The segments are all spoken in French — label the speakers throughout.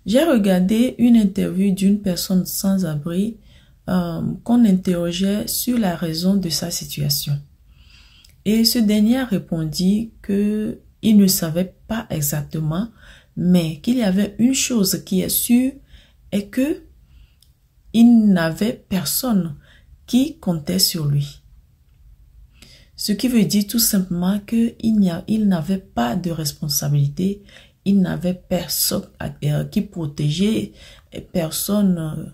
Speaker 1: J'ai regardé une interview d'une personne sans-abri qu'on interrogeait sur la raison de sa situation. Et ce dernier répondit que il ne savait pas exactement, mais qu'il y avait une chose qui est sûre et que il n'avait personne qui comptait sur lui. Ce qui veut dire tout simplement qu'il n'avait pas de responsabilité, il n'avait personne qui protégeait, personne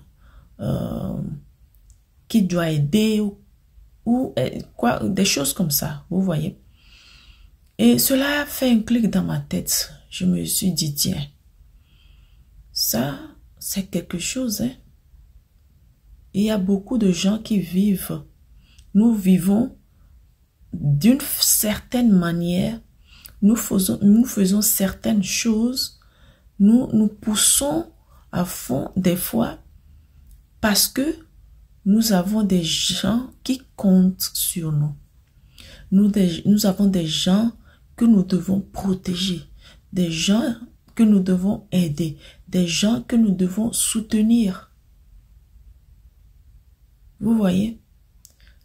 Speaker 1: qui doit aider ou quoi, des choses comme ça, vous voyez. Et cela a fait un clic dans ma tête. Je me suis dit, tiens, ça, c'est quelque chose, hein. Il y a beaucoup de gens qui vivent. Nous vivons d'une certaine manière. Nous faisons certaines choses. Nous poussons à fond des fois parce que nous avons des gens qui comptent sur nous. Nous avons des gens que nous devons protéger, des gens que nous devons aider, des gens que nous devons soutenir. Vous voyez,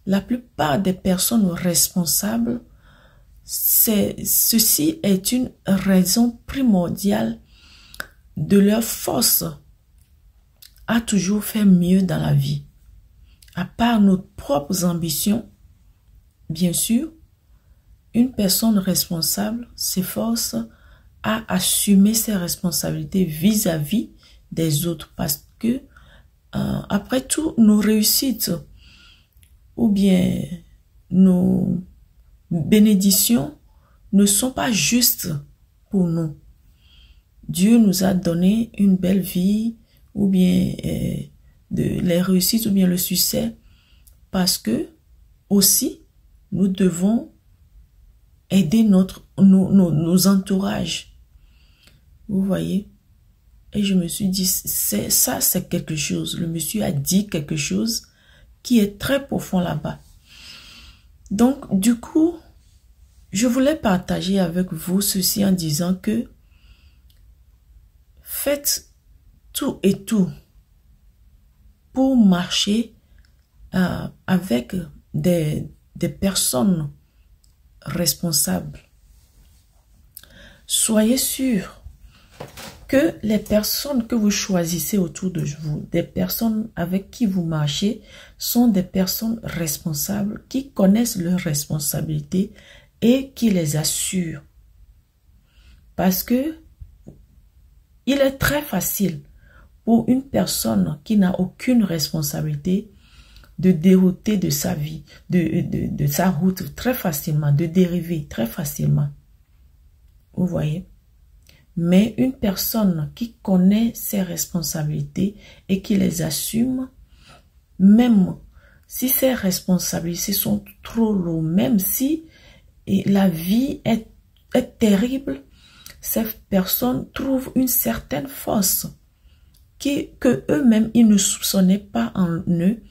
Speaker 1: la plupart des personnes responsables, ceci est une raison primordiale de leur force à toujours faire mieux dans la vie. À part nos propres ambitions, bien sûr, une personne responsable s'efforce à assumer ses responsabilités vis-à-vis des autres parce que, après tout, nos réussites ou bien nos bénédictions ne sont pas justes pour nous. Dieu nous a donné une belle vie ou bien les réussites ou bien le succès parce que aussi nous devons aider nos entourages. Vous voyez? Et je me suis dit, ça c'est quelque chose. Le monsieur a dit quelque chose qui est très profond là-bas. Donc, du coup, je voulais partager avec vous ceci en disant que faites tout et tout pour marcher avec des personnes responsables. Soyez sûrs que les personnes que vous choisissez autour de vous, des personnes avec qui vous marchez, sont des personnes responsables qui connaissent leurs responsabilités et qui les assurent. Parce que il est très facile pour une personne qui n'a aucune responsabilité de dérouter de sa vie, de sa route très facilement, de dériver très facilement. Vous voyez? Mais une personne qui connaît ses responsabilités et qui les assume, même si ses responsabilités sont trop lourdes, même si la vie est terrible, ces personnes trouvent une certaine force que eux-mêmes, ils ne soupçonnaient pas en eux.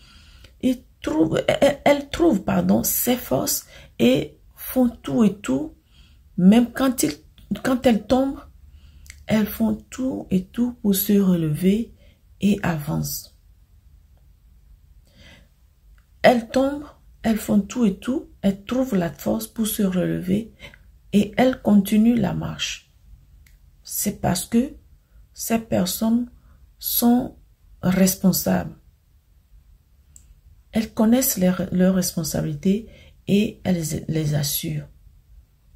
Speaker 1: Elles trouvent ces forces et font tout et tout, même quand elles tombent, elles font tout et tout pour se relever et avancent. Elles tombent, elles font tout et tout, elles trouvent la force pour se relever et elles continuent la marche. C'est parce que ces personnes sont responsables. Elles connaissent leurs responsabilités et elles les assurent.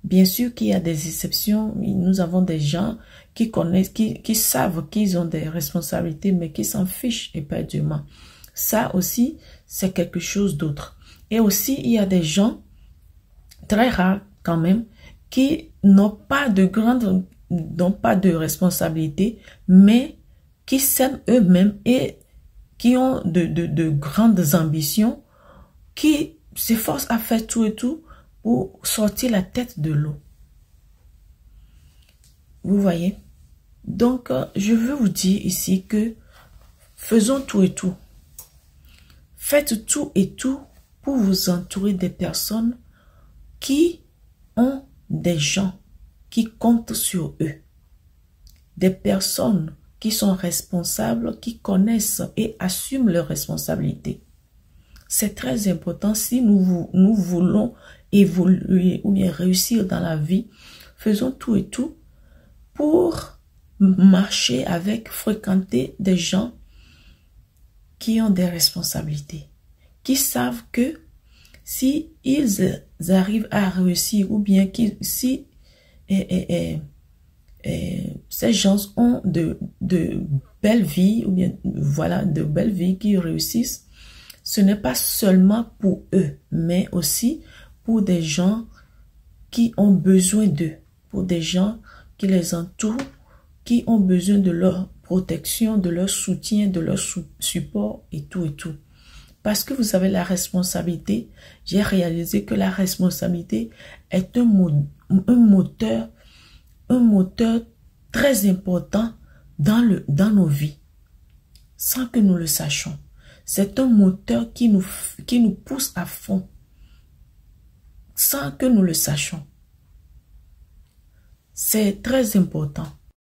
Speaker 1: Bien sûr qu'il y a des exceptions. Nous avons des gens qui connaissent, qui savent qu'ils ont des responsabilités, mais qui s'en fichent éperdument. Ça aussi, c'est quelque chose d'autre. Et aussi, il y a des gens, très rares quand même, qui n'ont pas de responsabilité, mais qui s'aiment eux-mêmes et qui ont de grandes ambitions, qui s'efforcent à faire tout et tout pour sortir la tête de l'eau. Vous voyez? Donc, je veux vous dire ici que faisons tout et tout. Faites tout et tout pour vous entourer des personnes qui ont des gens qui comptent sur eux. Des personnes qui sont responsables, qui connaissent et assument leurs responsabilités. C'est très important si nous voulons évoluer ou bien réussir dans la vie. Faisons tout et tout pour marcher avec, fréquenter des gens qui ont des responsabilités, qui savent que si ils arrivent à réussir ou bien si ces gens ont de belles vies ou bien voilà de belles vies qui réussissent, ce n'est pas seulement pour eux, mais aussi pour des gens qui ont besoin d'eux, pour des gens qui les entourent, qui ont besoin de leur protection, de leur soutien, de leur support et tout et tout. Parce que vous avez la responsabilité, j'ai réalisé que la responsabilité est un moteur très important dans nos vies, sans que nous le sachions. C'est un moteur qui nous pousse à fond, sans que nous le sachions. C'est très important.